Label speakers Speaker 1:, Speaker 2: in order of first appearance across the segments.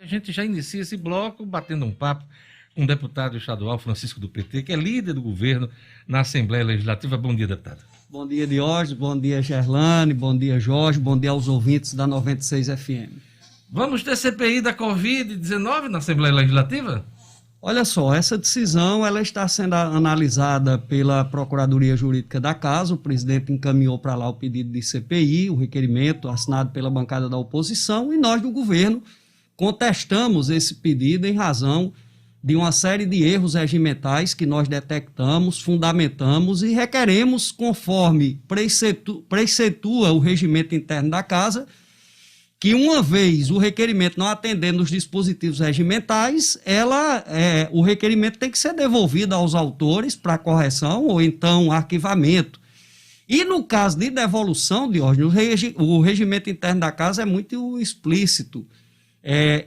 Speaker 1: A gente já inicia esse bloco batendo um papo com o deputado estadual Francisco do PT, que é líder do governo na Assembleia Legislativa. Bom dia, deputado.
Speaker 2: Bom dia, Diógenes, bom dia, Gerlane, bom dia, Jorge, bom dia aos ouvintes da 96 FM.
Speaker 1: Vamos ter CPI da Covid-19 na Assembleia Legislativa?
Speaker 2: Olha só, essa decisão ela está sendo analisada pela Procuradoria Jurídica da Casa. O presidente encaminhou para lá o pedido de CPI, o requerimento assinado pela bancada da oposição, e nós do governo contestamos esse pedido em razão de uma série de erros regimentais que nós detectamos, fundamentamos e requeremos, conforme preceitua o regimento interno da Casa, que uma vez o requerimento não atendendo os dispositivos regimentais, o requerimento tem que ser devolvido aos autores para correção ou então arquivamento. E no caso de devolução, Diógenes, o regimento interno da Casa é muito explícito.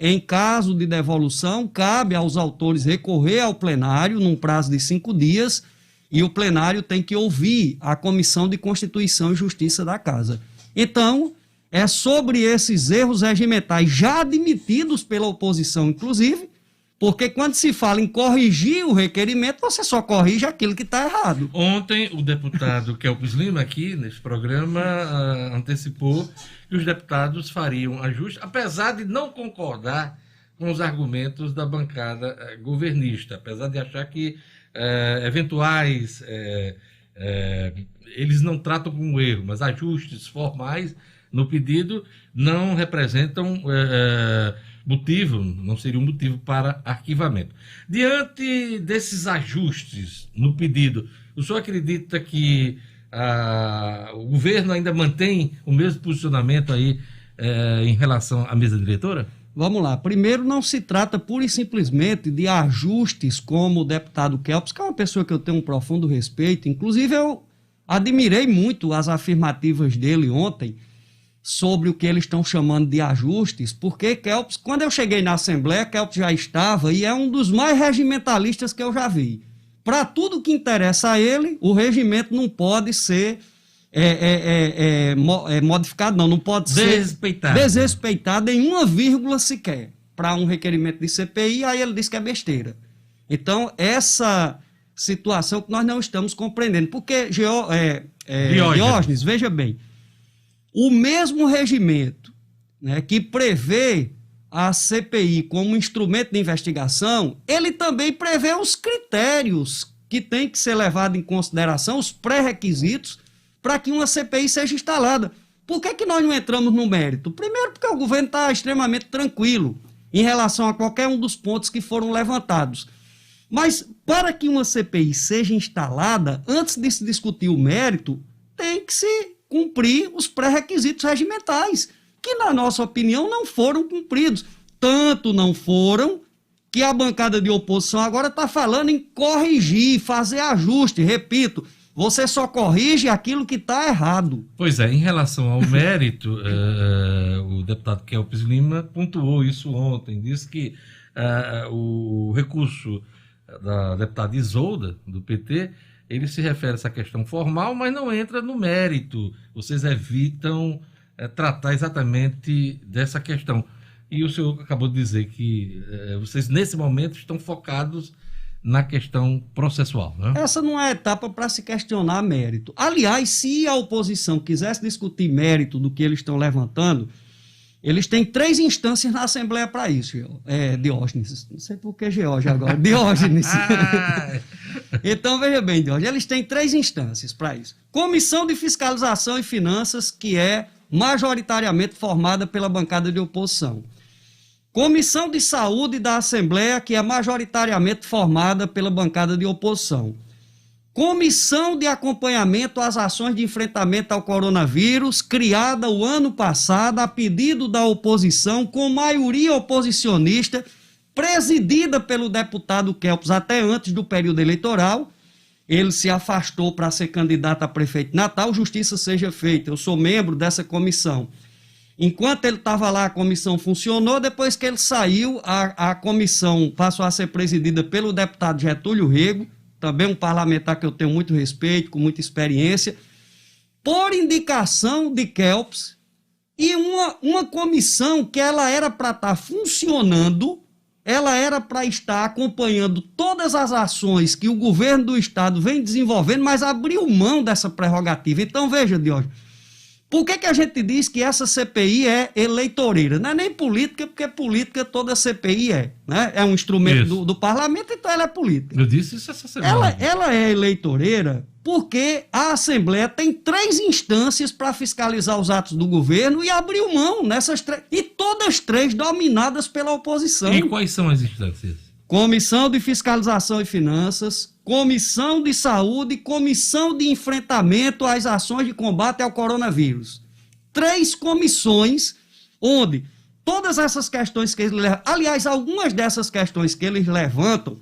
Speaker 2: Em caso de devolução, cabe aos autores recorrer ao plenário num prazo de 5 dias e o plenário tem que ouvir a Comissão de Constituição e Justiça da Casa. Então, é sobre esses erros regimentais já admitidos pela oposição, inclusive, porque quando se fala em corrigir o requerimento, você só corrige aquilo que está errado.
Speaker 1: Ontem, o deputado Kelps Lima, aqui nesse programa, antecipou que os deputados fariam ajuste, apesar de não concordar com os argumentos da bancada governista, apesar de achar que eventuais, eles não tratam como erro, mas ajustes formais no pedido não representam motivo, não seria um motivo para arquivamento. Diante desses ajustes no pedido, o senhor acredita que o governo ainda mantém o mesmo posicionamento aí em relação à mesa diretora?
Speaker 2: Vamos lá. Primeiro, não se trata pura e simplesmente de ajustes como o deputado Kelps, que é uma pessoa que eu tenho um profundo respeito. Inclusive, eu admirei muito as afirmativas dele ontem sobre o que eles estão chamando de ajustes, porque Kelps, quando eu cheguei na Assembleia, Kelps já estava e é um dos mais regimentalistas que eu já vi. Para tudo que interessa a ele, o regimento não pode ser modificado, não pode ser desrespeitado em uma vírgula sequer para um requerimento de CPI, aí ele diz que é besteira. Então, essa situação que nós não estamos compreendendo, porque, Diógenes, veja bem, o mesmo regimento, né, que prevê a CPI como instrumento de investigação, ele também prevê os critérios que têm que ser levados em consideração, os pré-requisitos, para que uma CPI seja instalada. Por que nós não entramos no mérito? Primeiro, porque o governo está extremamente tranquilo em relação a qualquer um dos pontos que foram levantados. Mas, para que uma CPI seja instalada, antes de se discutir o mérito, tem que se cumprir os pré-requisitos regimentais, que, na nossa opinião, não foram cumpridos. Tanto não foram que a bancada de oposição agora está falando em corrigir, fazer ajuste. Repito, você só corrige aquilo que está errado.
Speaker 1: Pois é, em relação ao mérito, o deputado Kelps Lima pontuou isso ontem, disse que o recurso da deputada Isolda, do PT, ele se refere a essa questão formal, mas não entra no mérito. Vocês evitam tratar exatamente dessa questão. E o senhor acabou de dizer que vocês, nesse momento, estão focados na questão processual, né?
Speaker 2: Essa não é a etapa para se questionar mérito. Aliás, se a oposição quisesse discutir mérito do que eles estão levantando, eles têm 3 instâncias na Assembleia para isso, Diógenes. Não sei por que George agora. Diógenes. Então, veja bem, Diógenes, eles têm 3 instâncias para isso. Comissão de Fiscalização e Finanças, que é majoritariamente formada pela bancada de oposição. Comissão de Saúde da Assembleia, que é majoritariamente formada pela bancada de oposição. Comissão de Acompanhamento às Ações de Enfrentamento ao Coronavírus, criada o ano passado a pedido da oposição, com maioria oposicionista, presidida pelo deputado Kelps até antes do período eleitoral. Ele se afastou para ser candidato a prefeito de Natal, justiça seja feita, eu sou membro dessa comissão. Enquanto ele estava lá, a comissão funcionou. Depois que ele saiu, a comissão passou a ser presidida pelo deputado Getúlio Rego, também um parlamentar que eu tenho muito respeito, com muita experiência, por indicação de Kelps, E uma comissão que ela era para estar funcionando, ela era para estar acompanhando todas as ações que o governo do Estado vem desenvolvendo, mas abriu mão dessa prerrogativa. Então, veja, Diógenes, por que a gente diz que essa CPI é eleitoreira? Não é nem política, porque política toda CPI é. Né? É um instrumento do parlamento, então ela é política.
Speaker 1: Eu disse isso essa semana.
Speaker 2: Ela é eleitoreira porque a Assembleia tem 3 instâncias para fiscalizar os atos do governo e abriu mão nessas 3. E todas 3 dominadas pela oposição.
Speaker 1: E quais são as instâncias?
Speaker 2: Comissão de Fiscalização e Finanças, Comissão de Saúde e Comissão de Enfrentamento às Ações de Combate ao Coronavírus. 3 comissões onde todas essas questões que eles levantam, aliás, algumas dessas questões que eles levantam,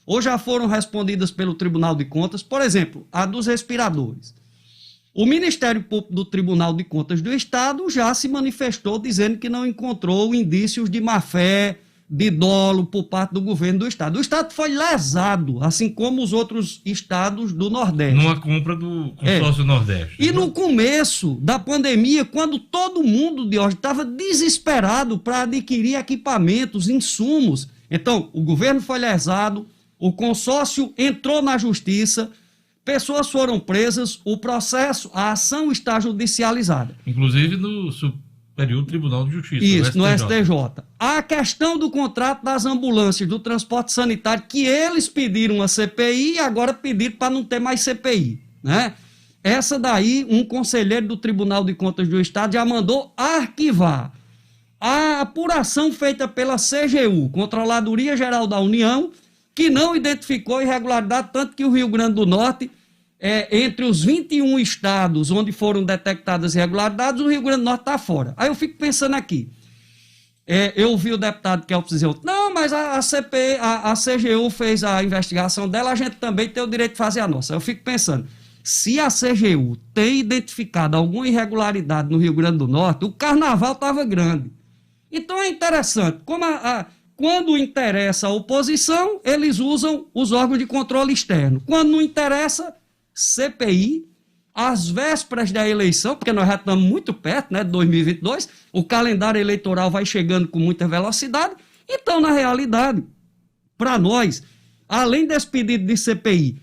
Speaker 2: ou já foram respondidas pelo Tribunal de Contas, por exemplo, a dos respiradores. O Ministério Público do Tribunal de Contas do Estado já se manifestou dizendo que não encontrou indícios de má-fé, de dolo por parte do governo do Estado. O Estado foi lesado, assim como os outros estados do Nordeste.
Speaker 1: Numa compra do consórcio Nordeste.
Speaker 2: E no começo da pandemia, quando todo mundo de hoje estava desesperado para adquirir equipamentos, insumos, então o governo foi lesado, o consórcio entrou na justiça, pessoas foram presas, o processo, a ação está judicializada.
Speaker 1: Inclusive no Superior Tribunal de Justiça.
Speaker 2: Isso, no STJ. A questão do contrato das ambulâncias, do transporte sanitário, que eles pediram uma CPI e agora pediram para não ter mais CPI. Né? Essa daí, um conselheiro do Tribunal de Contas do Estado já mandou arquivar. A apuração feita pela CGU, Controladoria Geral da União, que não identificou irregularidade, tanto que o Rio Grande do Norte, entre os 21 estados onde foram detectadas irregularidades, o Rio Grande do Norte está fora. Aí eu fico pensando aqui, eu ouvi o deputado Kelps dizer, não, mas a CGU fez a investigação dela, a gente também tem o direito de fazer a nossa. Eu fico pensando, se a CGU tem identificado alguma irregularidade no Rio Grande do Norte, o carnaval estava grande. Então é interessante, como quando interessa a oposição, eles usam os órgãos de controle externo. Quando não interessa, CPI, às vésperas da eleição, porque nós já estamos muito perto, né, de 2022, o calendário eleitoral vai chegando com muita velocidade. Então, na realidade, para nós, além desse pedido de CPI,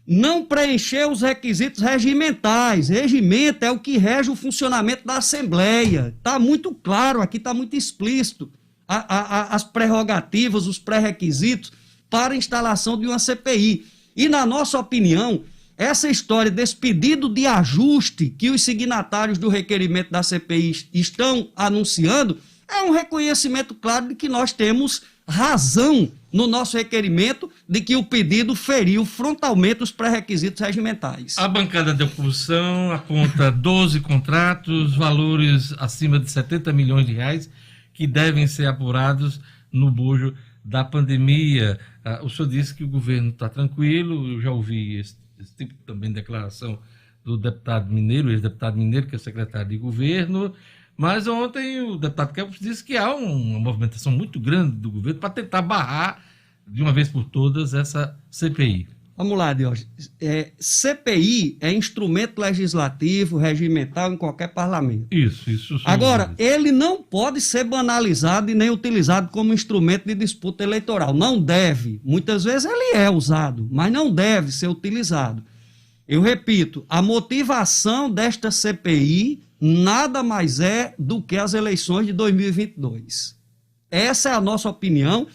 Speaker 2: não preencher os requisitos regimentais. Regimento é o que rege o funcionamento da Assembleia. Está muito claro aqui, está muito explícito. As prerrogativas, os pré-requisitos para a instalação de uma CPI. E, na nossa opinião, essa história desse pedido de ajuste que os signatários do requerimento da CPI estão anunciando é um reconhecimento claro de que nós temos razão no nosso requerimento de que o pedido feriu frontalmente os pré-requisitos regimentais.
Speaker 1: A bancada de oposição aponta 12 contratos, valores acima de 70 milhões de reais, que devem ser apurados no bojo da pandemia. O senhor disse que o governo está tranquilo, eu já ouvi esse tipo também de declaração do deputado Mineiro, ex-deputado Mineiro, que é secretário de governo, mas ontem o deputado Kelps disse que há uma movimentação muito grande do governo para tentar barrar, de uma vez por todas, essa CPI.
Speaker 2: Vamos lá, Diógenes. CPI é instrumento legislativo, regimental em qualquer parlamento.
Speaker 1: Isso.
Speaker 2: Agora, ele não pode ser banalizado e nem utilizado como instrumento de disputa eleitoral. Não deve. Muitas vezes ele é usado, mas não deve ser utilizado. Eu repito, a motivação desta CPI nada mais é do que as eleições de 2022. Essa é a nossa opinião.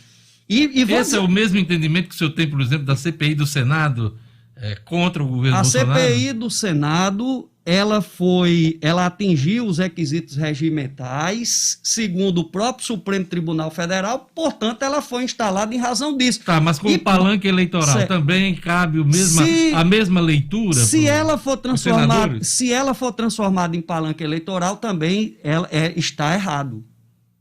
Speaker 1: Esse é o mesmo entendimento que o senhor tem, por exemplo, da CPI do Senado contra o governo Bolsonaro?
Speaker 2: A CPI do Senado, ela atingiu os requisitos regimentais, segundo o próprio Supremo Tribunal Federal, portanto, ela foi instalada em razão disso.
Speaker 1: Tá, mas com o palanque eleitoral também cabe a mesma leitura?
Speaker 2: Se ela for transformada em palanque eleitoral, também está errado.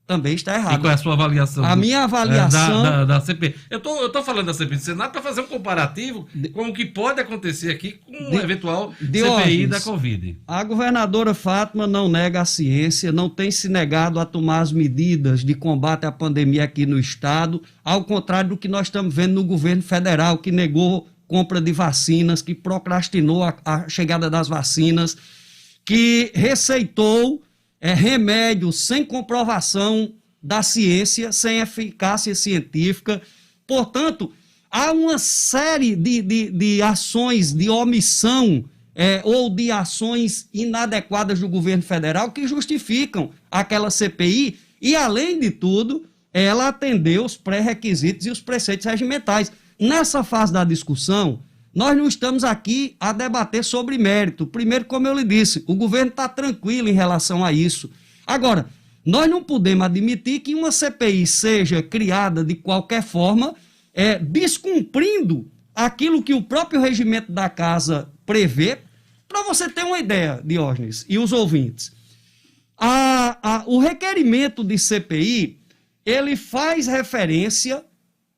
Speaker 2: Também está errado.
Speaker 1: E qual é a sua avaliação?
Speaker 2: A minha avaliação...
Speaker 1: Da CPI. Eu estou falando da CPI do Senado para fazer um comparativo com o que pode acontecer aqui com um eventual CPI da Covid.
Speaker 2: A governadora Fátima não nega a ciência, não tem se negado a tomar as medidas de combate à pandemia aqui no Estado, ao contrário do que nós estamos vendo no governo federal, que negou compra de vacinas, que procrastinou a chegada das vacinas, que receitou remédios sem comprovação da ciência, sem eficácia científica. Portanto, há uma série de ações de omissão ou de ações inadequadas do governo federal que justificam aquela CPI e, além de tudo, ela atendeu os pré-requisitos e os preceitos regimentais. Nessa fase da discussão, nós não estamos aqui a debater sobre mérito. Primeiro, como eu lhe disse, o governo está tranquilo em relação a isso. Agora, nós não podemos admitir que uma CPI seja criada de qualquer forma, descumprindo aquilo que o próprio regimento da casa prevê. Para você ter uma ideia, Diógenes e os ouvintes, o requerimento de CPI, ele faz referência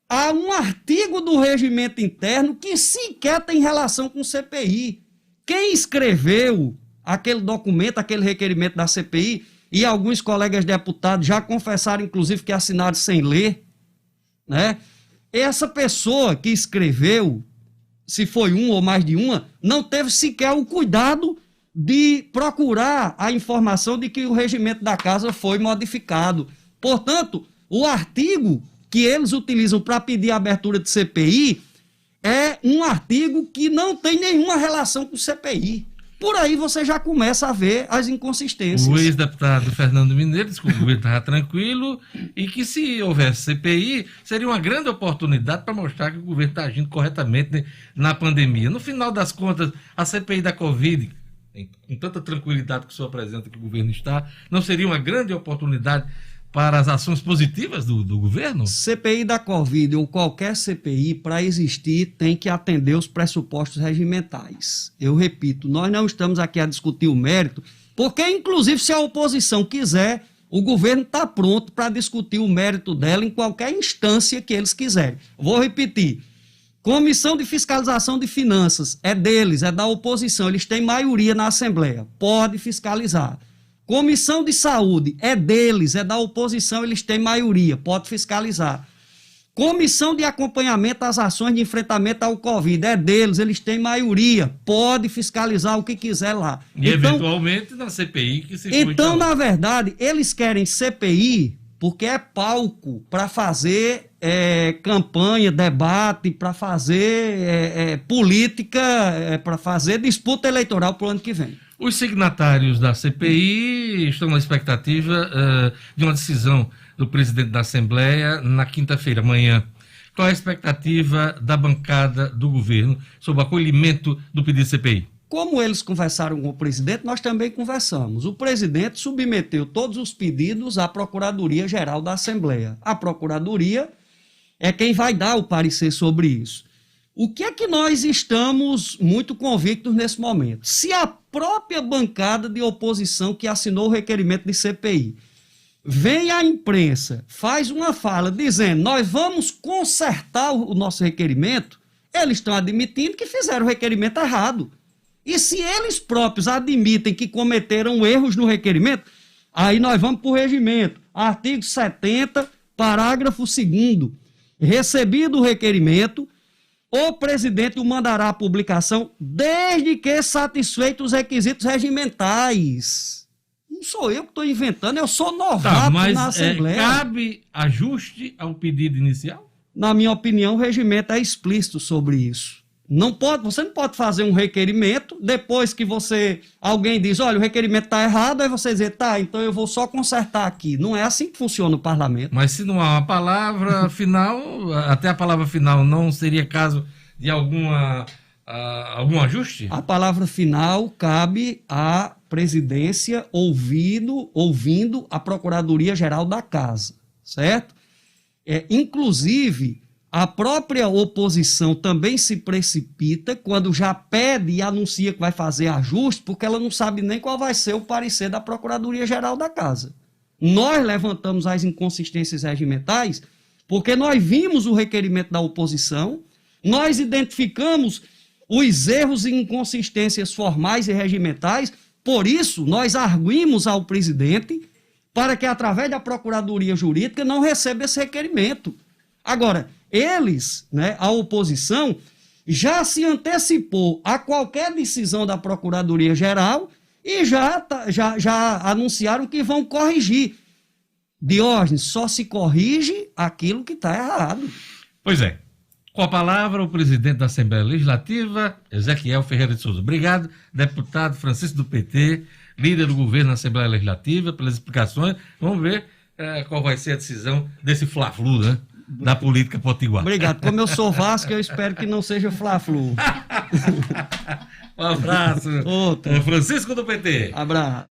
Speaker 2: a um artigo do regimento interno que sequer tem relação com CPI. Quem escreveu aquele documento, aquele requerimento da CPI, e alguns colegas deputados já confessaram, inclusive, que assinaram sem ler, né? Essa pessoa que escreveu, se foi um ou mais de uma, não teve sequer o cuidado de procurar a informação de que o regimento da casa foi modificado. Portanto, o artigo que eles utilizam para pedir a abertura de CPI é um artigo que não tem nenhuma relação com CPI. Por aí você já começa a ver as inconsistências.
Speaker 1: O ex-deputado Fernando Mineiro disse que o governo estava tranquilo e que, se houvesse CPI, seria uma grande oportunidade para mostrar que o governo está agindo corretamente na pandemia. No final das contas, a CPI da Covid, com tanta tranquilidade que o senhor apresenta que o governo está, não seria uma grande oportunidade para as ações positivas do governo?
Speaker 2: CPI da Covid ou qualquer CPI, para existir, tem que atender os pressupostos regimentais. Eu repito, nós não estamos aqui a discutir o mérito, porque, inclusive, se a oposição quiser, o governo está pronto para discutir o mérito dela em qualquer instância que eles quiserem. Vou repetir. Comissão de Fiscalização de Finanças é deles, é da oposição, eles têm maioria na Assembleia, pode fiscalizar. Comissão de Saúde é deles, é da oposição, eles têm maioria, pode fiscalizar. Comissão de Acompanhamento às Ações de Enfrentamento ao Covid é deles, eles têm maioria, pode fiscalizar o que quiser lá.
Speaker 1: E então, eventualmente na CPI que se for.
Speaker 2: Então, na verdade, eles querem CPI porque é palco para fazer campanha, debate, para fazer política, para fazer disputa eleitoral para o ano que vem.
Speaker 1: Os signatários da CPI estão na expectativa de uma decisão do presidente da Assembleia na quinta-feira, amanhã. Qual é a expectativa da bancada do governo sobre o acolhimento do pedido de CPI?
Speaker 2: Como eles conversaram com o presidente, nós também conversamos. O presidente submeteu todos os pedidos à Procuradoria-Geral da Assembleia. A Procuradoria é quem vai dar o parecer sobre isso. O que é que nós estamos muito convictos nesse momento? Se a própria bancada de oposição que assinou o requerimento de CPI vem à imprensa, faz uma fala dizendo nós vamos consertar o nosso requerimento, eles estão admitindo que fizeram o requerimento errado. E se eles próprios admitem que cometeram erros no requerimento, aí nós vamos para o regimento. Artigo 70, parágrafo 2º. Recebido o requerimento, o presidente o mandará à publicação desde que satisfeitos os requisitos regimentais. Não sou eu que estou inventando, eu sou novato na Assembleia.
Speaker 1: Cabe ajuste ao pedido inicial?
Speaker 2: Na minha opinião, o regimento é explícito sobre isso. Você não pode fazer um requerimento, depois que alguém diz, olha, o requerimento está errado, aí você dizer, tá, então eu vou só consertar aqui. Não é assim que funciona o parlamento.
Speaker 1: Mas se não há uma palavra final, até a palavra final não seria caso de algum ajuste?
Speaker 2: A palavra final cabe à presidência ouvindo a Procuradoria-Geral da Casa, certo? Inclusive, a própria oposição também se precipita quando já pede e anuncia que vai fazer ajuste, porque ela não sabe nem qual vai ser o parecer da Procuradoria-Geral da Casa. Nós levantamos as inconsistências regimentais porque nós vimos o requerimento da oposição, nós identificamos os erros e inconsistências formais e regimentais, por isso nós arguimos ao presidente para que, através da Procuradoria Jurídica, não receba esse requerimento. Agora, eles, a oposição, já se antecipou a qualquer decisão da Procuradoria-Geral E já anunciaram que vão corrigir. Diógenes, só se corrige aquilo que está errado.
Speaker 1: Pois é. Com a palavra, o presidente da Assembleia Legislativa, Ezequiel Ferreira de Souza. Obrigado, deputado Francisco do PT, líder do governo na Assembleia Legislativa, pelas explicações. Vamos ver qual vai ser a decisão desse Fla-Flu, né? Da política potiguar.
Speaker 2: Obrigado. Como eu sou Vasco, eu espero que não seja Fla-Flu.
Speaker 1: Um abraço.
Speaker 2: Outro.
Speaker 1: Francisco do PT.
Speaker 2: Abraço.